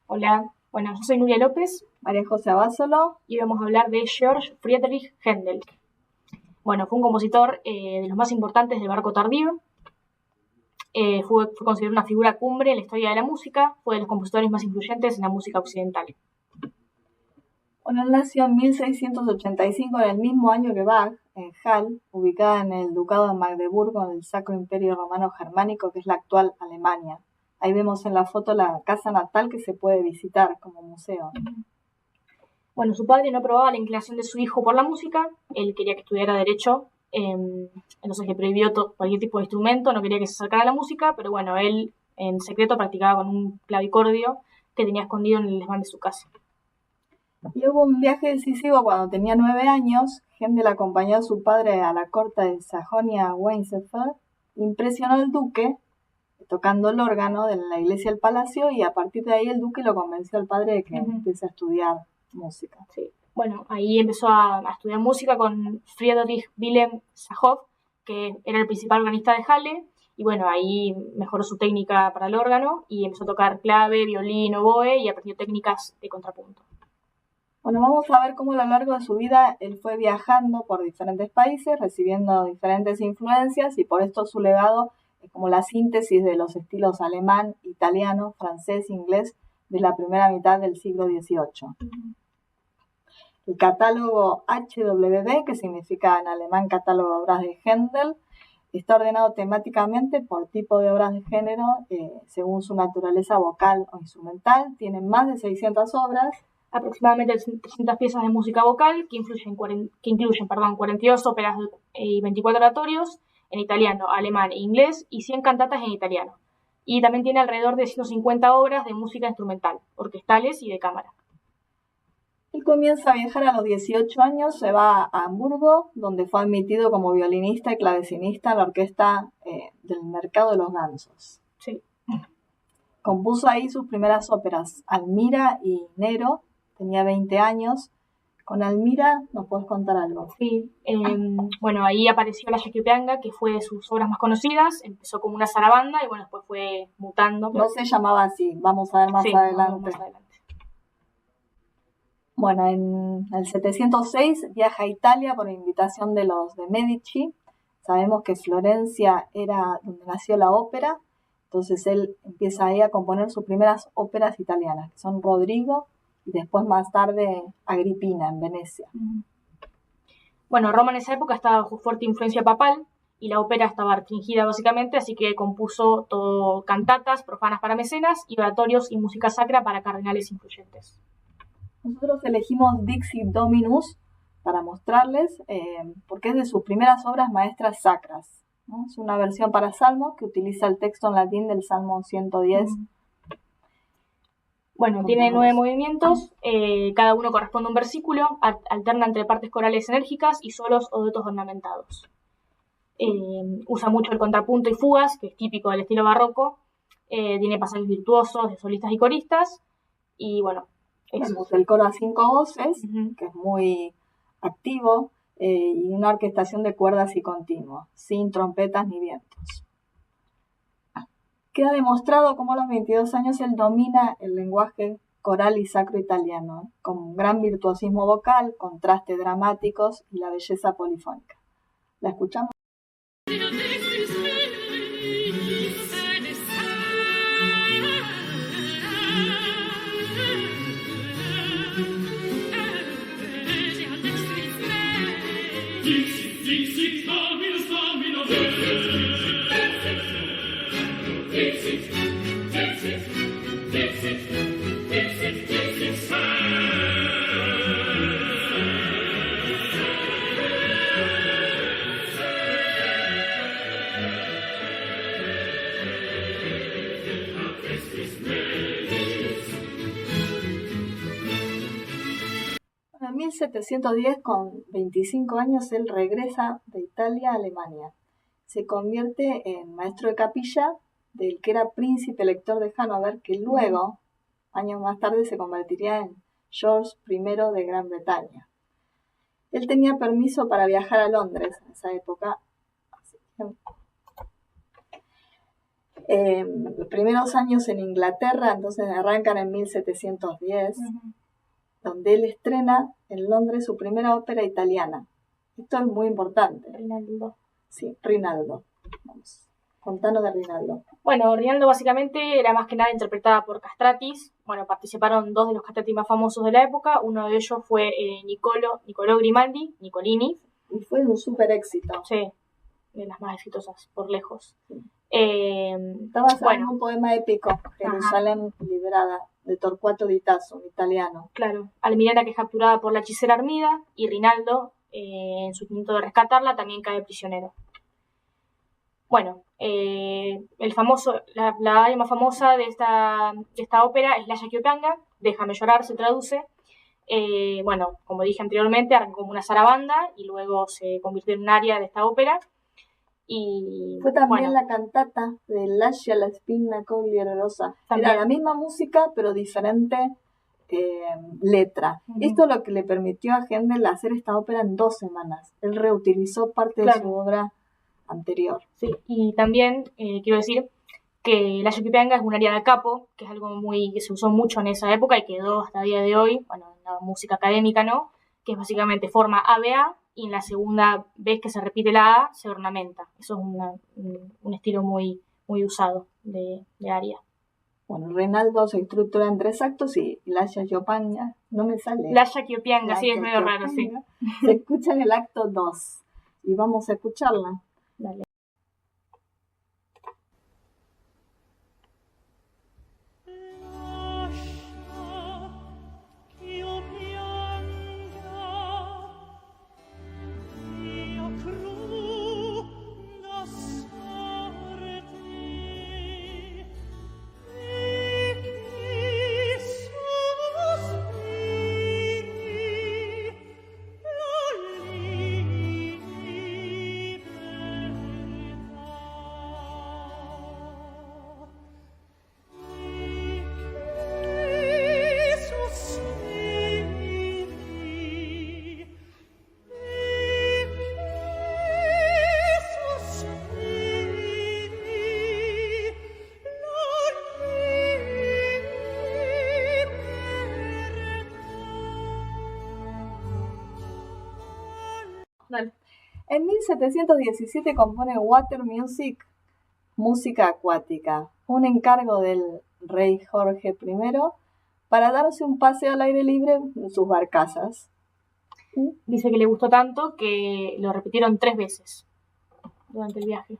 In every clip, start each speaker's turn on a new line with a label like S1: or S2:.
S1: Hola, bueno, yo soy Nuria López
S2: María José Abasolo.
S1: y vamos a hablar de Georg Friedrich Händel. Bueno, fue un compositor de los más importantes del barroco tardío. Fue considerado una figura cumbre en la historia de la música. Fue de los compositores más influyentes en la música occidental.
S2: Bueno, él nació en 1685, en el mismo año que Bach, en Halle, ubicada en el Ducado de Magdeburgo, en el Sacro Imperio Romano Germánico, que es la actual Alemania. Ahí vemos en la foto la casa natal que se puede visitar como museo.
S1: Bueno, su padre no aprobaba la inclinación de su hijo por la música. Él quería que estudiara Derecho, entonces le prohibió cualquier tipo de instrumento, no quería que se acercara a la música, pero bueno, él en secreto practicaba con un clavicordio que tenía escondido en el desván de su casa.
S2: Y hubo un viaje decisivo cuando tenía 9 años. Händel acompañó a su padre a la corte de Sajonia-Weissenfeld. Impresionó al duque tocando el órgano de la iglesia del palacio, y a partir de ahí el duque lo convenció al padre de que empiece a estudiar música.
S1: Sí. Bueno, ahí empezó a estudiar música con Friedrich Wilhelm Sachow, que era el principal organista de Halle, y bueno, ahí mejoró su técnica para el órgano y empezó a tocar clave, violín, oboe y aprendió técnicas de contrapunto.
S2: Bueno, vamos a ver cómo a lo largo de su vida él fue viajando por diferentes países, recibiendo diferentes influencias, y por esto su legado es como la síntesis de los estilos alemán, italiano, francés, inglés de la primera mitad del siglo XVIII. El catálogo HWB, que significa en alemán catálogo de obras de Händel, está ordenado temáticamente por tipo de obras de género, según su naturaleza vocal o instrumental. Tiene más de 600 obras.
S1: Aproximadamente 300 piezas de música vocal que incluyen 42 óperas y 24 oratorios en italiano, alemán e inglés y 100 cantatas en italiano. Y también tiene alrededor de 150 obras de música instrumental, orquestales y de cámara.
S2: Él comienza a viajar a los 18 años, se va a Hamburgo, donde fue admitido como violinista y clavecinista en la orquesta del Mercado de los Gansos.
S1: Sí.
S2: Compuso ahí sus primeras óperas, Almira y Nero. Tenía 20 años. Con Almira, ¿nos podés contar algo?
S1: Sí, bueno, ahí apareció la Yaquipanga, que fue de sus obras más conocidas. Empezó como una zarabanda y bueno, después fue mutando.
S2: No se llamaba así, vamos a ver más adelante. Bueno, en el 706 viaja a Italia por invitación de los de Medici. Sabemos que Florencia era donde nació la ópera, entonces él empieza ahí a componer sus primeras óperas italianas, que son Rodrigo y después más tarde Agripina en Venecia.
S1: Bueno, Roma en esa época estaba bajo fuerte influencia papal y la ópera estaba restringida básicamente, así que compuso todo cantatas profanas para mecenas y oratorios y música sacra para cardenales influyentes.
S2: Nosotros elegimos Dixit Dominus para mostrarles, porque es de sus primeras obras maestras sacras, ¿no? Es una versión para salmos que utiliza el texto en latín del Salmo 110.
S1: Bueno, tiene 9 movimientos, cada uno corresponde a un versículo, alterna entre partes corales enérgicas y solos o duetos ornamentados. Usa mucho el contrapunto y fugas, que es típico del estilo barroco. Tiene pasajes virtuosos de solistas y coristas, y bueno,
S2: tenemos el coro a 5 voces, que es muy activo, y una orquestación de cuerdas y continuo, sin trompetas ni vientos. Queda demostrado cómo a los 22 años él domina el lenguaje coral y sacro italiano, con gran virtuosismo vocal, contrastes dramáticos y la belleza polifónica. ¿La escuchamos? En 1710, con 25 años, él regresa de Italia a Alemania. Se convierte en maestro de capilla del que era príncipe elector de Hannover, que luego, años más tarde, se convertiría en George I de Gran Bretaña. Él tenía permiso para viajar a Londres en esa época. Los primeros años en Inglaterra, entonces arrancan en 1710, donde él estrena en Londres su primera ópera italiana. Esto es muy importante.
S1: Rinaldo.
S2: Sí, Rinaldo. Vamos, contanos de Rinaldo.
S1: Bueno, Rinaldo básicamente era más que nada interpretada por castratis. Bueno, participaron dos de los castrati más famosos de la época. Uno de ellos fue Niccolò Grimaldi, Nicolini.
S2: Y fue un súper éxito.
S1: Sí, de las más exitosas, por lejos.
S2: Sí. Está basado en un poema épico, Jerusalén liberada, de Torquato Di Tasso, un italiano.
S1: Claro, Almirena, que es capturada por la hechicera Armida, y Rinaldo, en su intento de rescatarla, también cae prisionero. Bueno, la área más famosa de esta ópera es la Yaquiopanga, Déjame llorar, se traduce. Bueno, como dije anteriormente, arrancó como una zarabanda y luego se convirtió en un área de esta ópera. Y
S2: fue también la cantata de Lascia la spina cogliere rosa. Era la misma música, pero diferente letra. Esto es lo que le permitió a Händel hacer esta ópera en 2 semanas. Él reutilizó parte de su obra anterior.
S1: Sí, y también quiero decir que la Yaquiopanga es un aria da capo, que es algo que se usó mucho en esa época y quedó hasta el día de hoy, bueno, en la música académica, ¿no? Que es básicamente forma ABA, y en la segunda vez que se repite la A, se ornamenta. Eso es un estilo muy, muy usado de aria.
S2: Bueno, Rinaldo se estructura en 3 actos y la Yaquiopanga, no me sale.
S1: La Yaquiopanga, sí, es medio raro, sí.
S2: Se escucha en el acto 2 y vamos a escucharla.
S1: Dale.
S2: En 1717 compone Water Music, música acuática, un encargo del rey Jorge I para darse un paseo al aire libre en sus barcazas.
S1: Dice que le gustó tanto que lo repitieron 3 veces durante el viaje.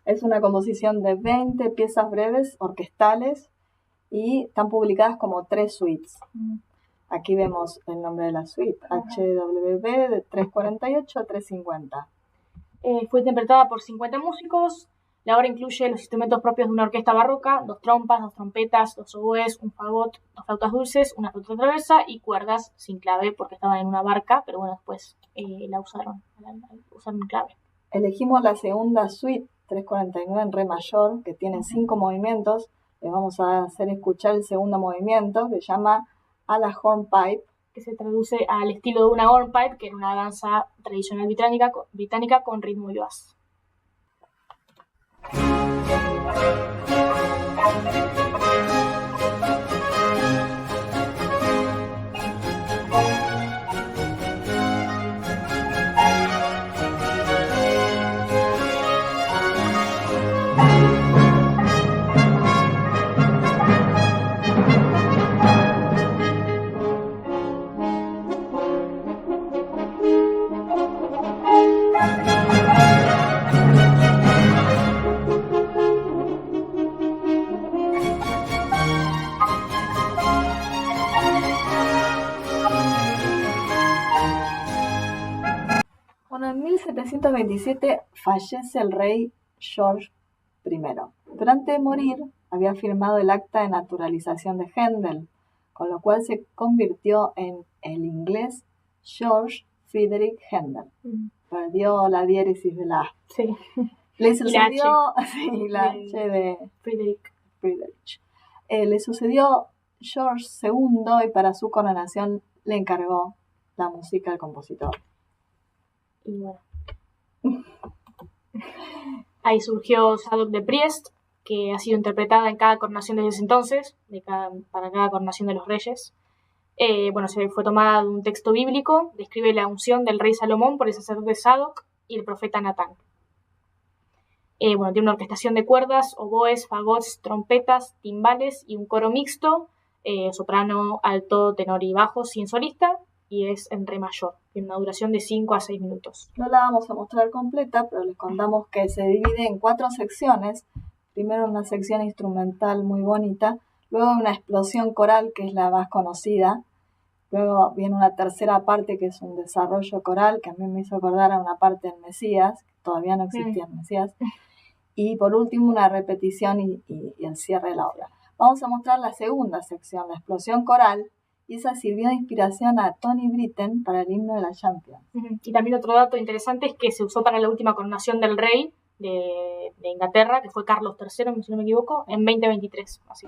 S2: Es una composición de 20 piezas breves orquestales y están publicadas como 3 suites. Aquí vemos el nombre de la suite, HWV de 348 a 350.
S1: Fue interpretada por 50 músicos. La obra incluye los instrumentos propios de una orquesta barroca, 2 trompas, 2 trompetas, 2 oboes, un fagot, 2 flautas dulces, una flauta traversa y cuerdas sin clave porque estaban en una barca, pero bueno, después la usaron clave.
S2: Elegimos la segunda suite, 349 en re mayor, que tiene 5 movimientos. Les vamos a hacer escuchar el segundo movimiento, que se llama A la Hornpipe,
S1: que se traduce al estilo de una hornpipe, que era una danza tradicional británica con ritmo y jazz.
S2: En 1727 fallece el rey George I, pero antes de morir había firmado el acta de naturalización de Händel, con lo cual se convirtió en el inglés George Friedrich Händel. Perdió la diéresis de la A.
S1: Sí.
S2: Le sucedió
S1: la H
S2: de
S1: Friedrich.
S2: Le sucedió George II y para su coronación le encargó la música al compositor.
S1: Y bueno. Ahí surgió Zadok de Priest, que ha sido interpretada en cada coronación desde ese entonces, para cada coronación de los reyes. Se fue tomada de un texto bíblico, describe la unción del rey Salomón por el sacerdote Sadoc y el profeta Natán. Tiene una orquestación de cuerdas, oboes, fagots, trompetas, timbales y un coro mixto, soprano, alto, tenor y bajo, sin solista, y es en re mayor. Tiene una duración de 5 a 6 minutos.
S2: No la vamos a mostrar completa, pero les contamos que se divide en 4 secciones. Primero una sección instrumental muy bonita, luego una explosión coral, que es la más conocida. Luego viene una tercera parte, que es un desarrollo coral, que a mí me hizo acordar a una parte en Mesías, que todavía no existía en Mesías. Y por último una repetición y el cierre de la obra. Vamos a mostrar la segunda sección, la explosión coral, y esa sirvió de inspiración a Tony Britten para el himno de la Champions.
S1: Y también otro dato interesante es que se usó para la última coronación del rey de Inglaterra, que fue Carlos III, si no me equivoco, en 2023. Así.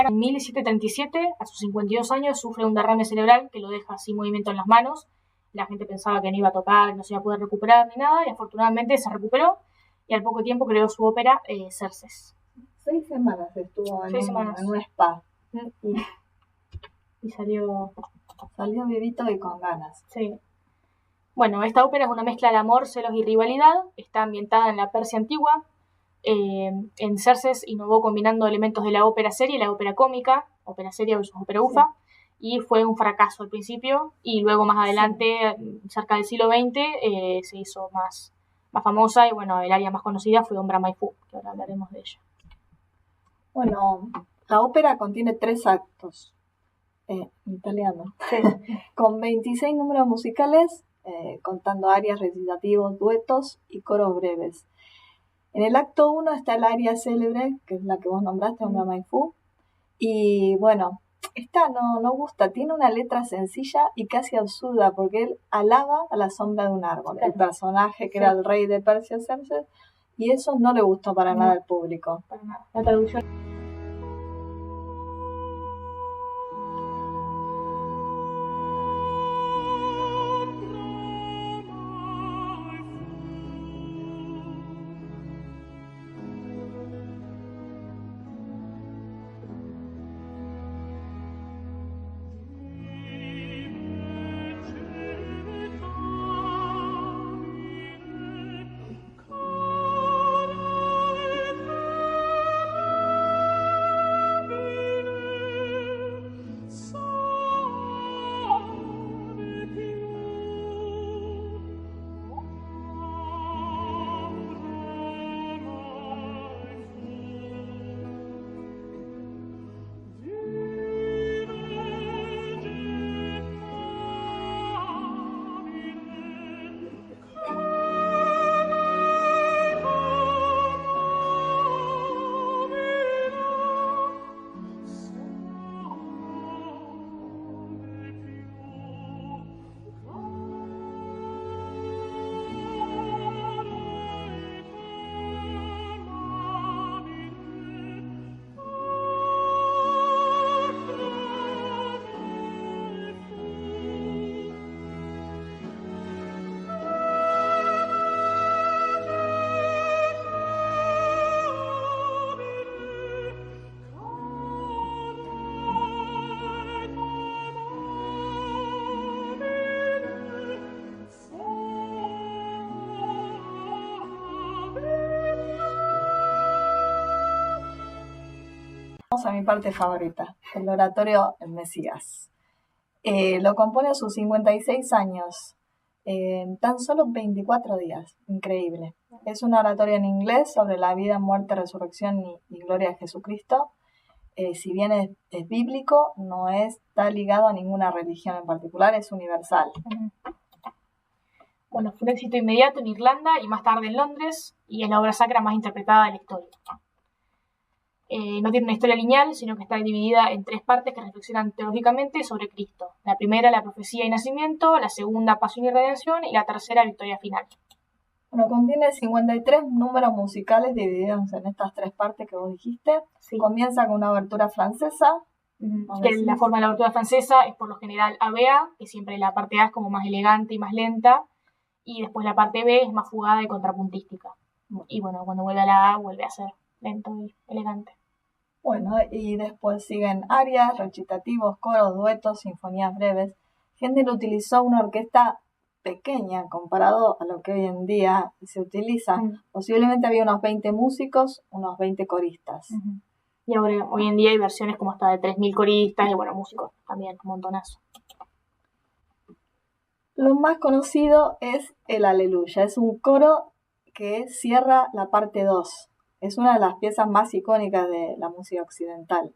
S1: En 1737, a sus 52 años, sufre un derrame cerebral que lo deja sin movimiento en las manos. La gente pensaba que no iba a tocar, que no se iba a poder recuperar ni nada, y afortunadamente se recuperó y al poco tiempo creó su ópera Xerxes.
S2: 6 semanas estuvo en un spa.
S1: Y salió
S2: vivito y con ganas.
S1: Sí. Bueno, esta ópera es una mezcla de amor, celos y rivalidad. Está ambientada en la Persia antigua. En Xerxes innovó combinando elementos de la ópera seria y la ópera cómica, ópera seria versus ópera bufa, y fue un fracaso al principio, y luego más adelante, cerca del siglo XX, se hizo más famosa, y bueno, el área más conocida fue Ombra Mai Fu, que ahora hablaremos de ella.
S2: Bueno, la ópera contiene 3 actos, en italiano, con 26 números musicales, contando arias, recitativos, duetos y coros breves. En el acto 1 está el aria célebre, que es la que vos nombraste, Ombra Mai Fu. Y bueno, esta no gusta, tiene una letra sencilla y casi absurda, porque él alaba a la sombra de un árbol, el personaje que era el rey de Persia, Xerxes, y eso no le gustó para nada al público.
S1: Para nada. La traducción.
S2: Vamos a mi parte favorita, el oratorio El Mesías. Lo compone a sus 56 años, en tan solo 24 días. Increíble. Es un oratorio en inglés sobre la vida, muerte, resurrección y gloria de Jesucristo. Si bien es bíblico, no está ligado a ninguna religión en particular, es universal.
S1: Bueno, fue un éxito inmediato en Irlanda y más tarde en Londres, y es la obra sacra más interpretada de la historia. No tiene una historia lineal, sino que está dividida en 3 partes que reflexionan teológicamente sobre Cristo. La primera, la profecía y nacimiento; la segunda, pasión y redención; y la tercera, victoria final.
S2: Bueno, contiene 53 números musicales divididos en estas 3 partes que vos dijiste.
S1: Sí.
S2: Comienza con una abertura francesa.
S1: Que la forma de la abertura francesa es por lo general A-B-A, que siempre la parte A es como más elegante y más lenta, y después la parte B es más fugada y contrapuntística. Y bueno, cuando vuelve a la A, vuelve a ser lento y elegante.
S2: Bueno, y después siguen arias, recitativos, coros, duetos, sinfonías breves. Händel utilizó una orquesta pequeña comparado a lo que hoy en día se utiliza. Posiblemente había unos 20 músicos, unos 20 coristas.
S1: Y ahora, hoy en día hay versiones como hasta de 3.000 coristas y bueno, músicos también, un montonazo.
S2: Lo más conocido es el Aleluya. Es un coro que cierra la parte 2. Es una de las piezas más icónicas de la música occidental.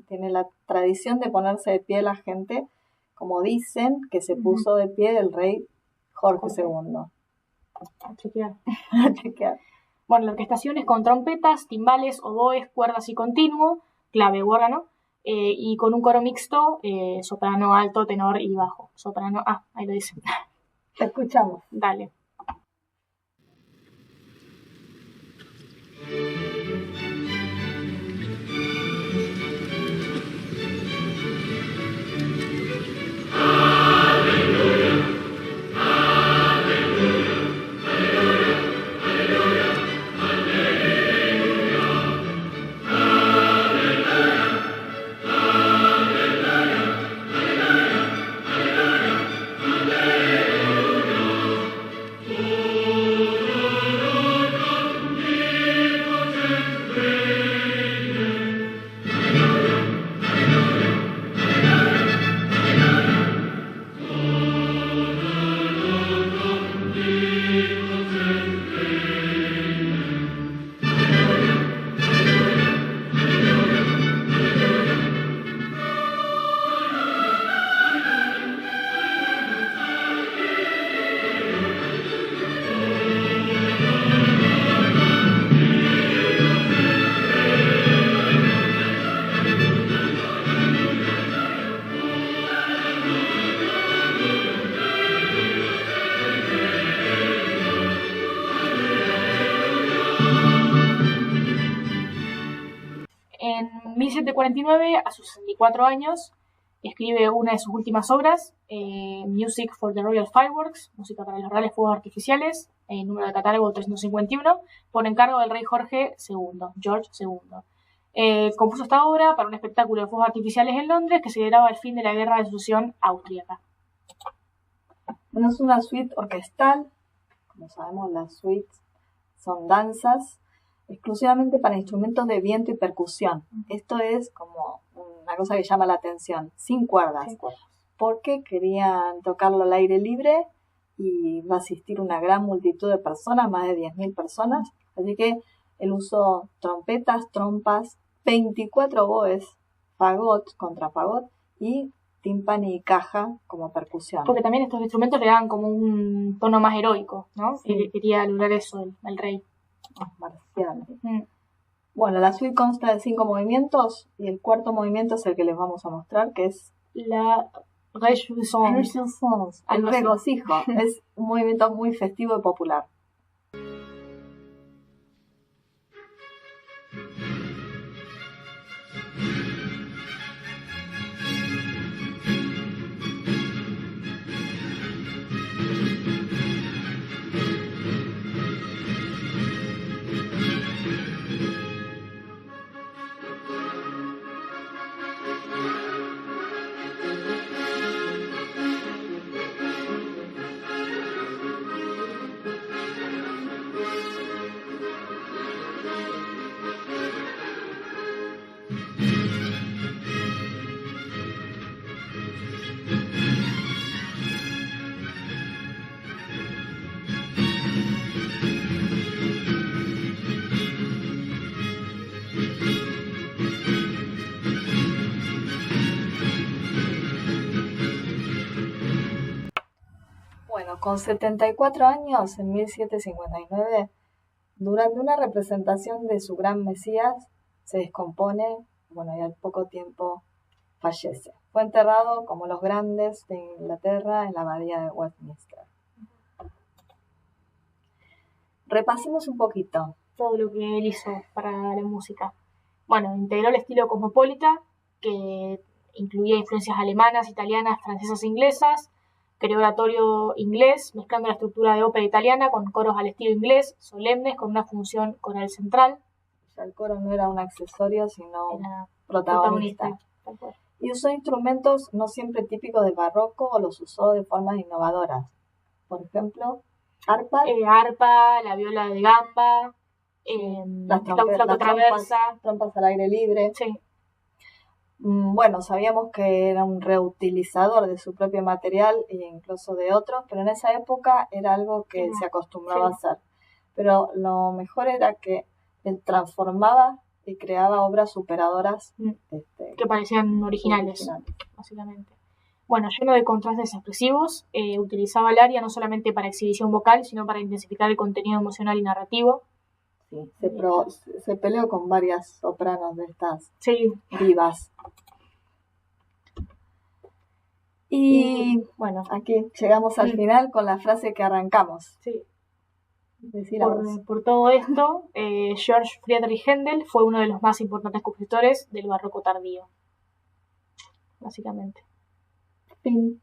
S2: Tiene la tradición de ponerse de pie la gente, como dicen que se puso de pie el rey Jorge II.
S1: A chequear.
S2: A chequear.
S1: Bueno, la orquestación es con trompetas, timbales, oboes, cuerdas y continuo, clave u órgano, y con un coro mixto, soprano, alto, tenor y bajo. Soprano, ahí lo dicen.
S2: Te escuchamos.
S1: Dale. En 1749, a sus 64 años, escribe una de sus últimas obras, Music for the Royal Fireworks, música para los reales fuegos artificiales, número de catálogo 351, por encargo del rey George II. Compuso esta obra para un espectáculo de fuegos artificiales en Londres que celebraba el fin de la guerra de sucesión austríaca.
S2: Bueno, es una suite orquestal. Como sabemos, las suites son danzas exclusivamente para instrumentos de viento y percusión. Esto es como una cosa que llama la atención, sin cuerdas, porque querían tocarlo al aire libre y va a asistir una gran multitud de personas, más de 10.000 personas, así que él usó trompetas, trompas, 24 oboes, fagot, contrafagot y tímpani y caja como percusión.
S1: Porque también estos instrumentos le daban como un tono más heroico, ¿no?
S2: Sí.
S1: Y quería lograr eso el rey.
S2: Marciales. Bueno, la suite consta de 5 movimientos y el cuarto movimiento es el que les vamos a mostrar, que es
S1: la Rejoissance,
S2: el regocijo. Es un movimiento muy festivo y popular. Bueno, con 74 años, en 1759, durante una representación de su gran Mesías, se descompone, bueno, y al poco tiempo fallece. Fue enterrado, como los grandes de Inglaterra, en la abadía de Westminster. Repasemos un poquito.
S1: Todo lo que él hizo para la música. Bueno, integró el estilo cosmopolita, que incluía influencias alemanas, italianas, francesas e inglesas. Creó oratorio inglés, mezclando la estructura de ópera italiana con coros al estilo inglés, solemnes, con una función coral central.
S2: O sea, el coro no era un accesorio, sino
S1: Era
S2: protagonista. Y usó instrumentos no siempre típicos del barroco o los usó de formas innovadoras. Por ejemplo,
S1: arpa, la viola de gamba,
S2: las
S1: flauta traversa.
S2: Trompas al aire libre.
S1: Sí.
S2: Bueno, sabíamos que era un reutilizador de su propio material e incluso de otros, pero en esa época era algo que se acostumbraba a hacer. Pero lo mejor era que él transformaba y creaba obras superadoras
S1: que parecían originales, básicamente. Bueno, lleno de contrastes expresivos, utilizaba el aria no solamente para exhibición vocal, sino para intensificar el contenido emocional y narrativo.
S2: Sí, se peleó con varias sopranos de estas divas. Y bueno, aquí llegamos al final con la frase que arrancamos.
S1: Sí. Por todo esto, Georg Friedrich Händel fue uno de los más importantes compositores del barroco tardío. Básicamente.
S2: Fin.